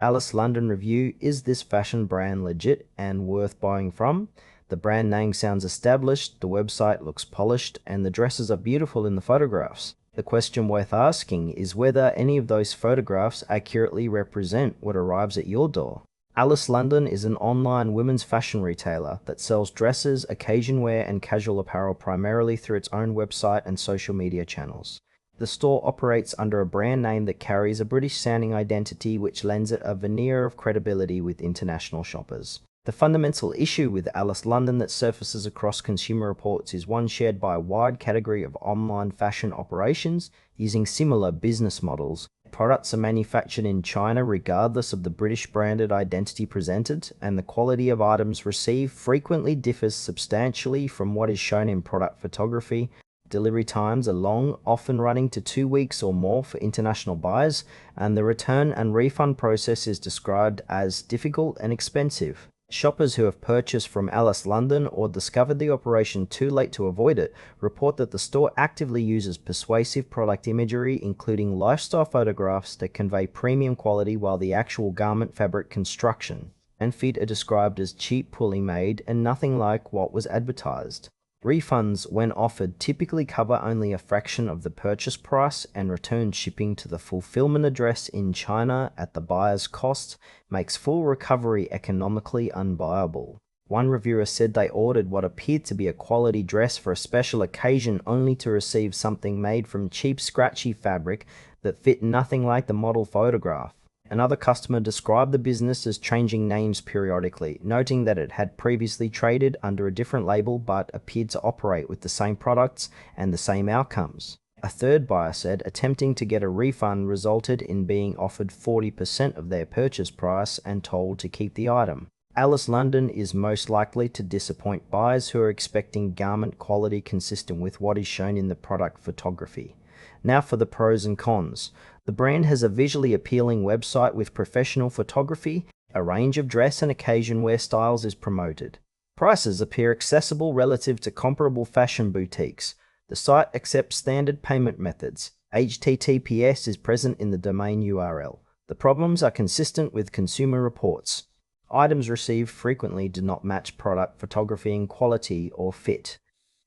Alice London review: is this fashion brand legit and worth buying from? The brand name sounds established, the website looks polished, and the dresses are beautiful in the photographs. The question worth asking is whether any of those photographs accurately represent what arrives at your door. Alice London is an online women's fashion retailer that sells dresses, occasion wear, and casual apparel primarily through its own website and social media channels. The store operates under a brand name that carries a British-sounding identity which lends it a veneer of credibility with international shoppers. The fundamental issue with Alice London that surfaces across Consumer Reports is one shared by a wide category of online fashion operations using similar business models. Products are manufactured in China regardless of the British branded identity presented, and the quality of items received frequently differs substantially from what is shown in product photography. Delivery times are long, often running to 2 weeks or more for international buyers, and the return and refund process is described as difficult and expensive. Shoppers who have purchased from Alice London or discovered the operation too late to avoid it report that the store actively uses persuasive product imagery, including lifestyle photographs that convey premium quality, while the actual garment fabric construction and fit are described as cheap, poorly made, and nothing like what was advertised. Refunds, when offered, typically cover only a fraction of the purchase price, and return shipping to the fulfillment address in China at the buyer's cost makes full recovery economically unviable. One reviewer said they ordered what appeared to be a quality dress for a special occasion only to receive something made from cheap, scratchy fabric that fit nothing like the model photograph. Another customer described the business as changing names periodically, noting that it had previously traded under a different label but appeared to operate with the same products and the same outcomes. A third buyer said attempting to get a refund resulted in being offered 40% of their purchase price and told to keep the item. Alice London is most likely to disappoint buyers who are expecting garment quality consistent with what is shown in the product photography. Now for the pros and cons. The brand has a visually appealing website with professional photography. A range of dress and occasion wear styles is promoted. Prices appear accessible relative to comparable fashion boutiques. The site accepts standard payment methods. HTTPS is present in the domain URL. The problems are consistent with Consumer Reports. Items received frequently do not match product photography in quality or fit.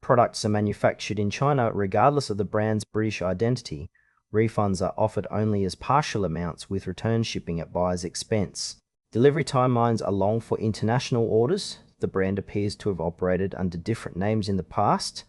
Products are manufactured in China regardless of the brand's British identity. Refunds are offered only as partial amounts with return shipping at buyer's expense. Delivery timelines are long for international orders. The brand appears to have operated under different names in the past.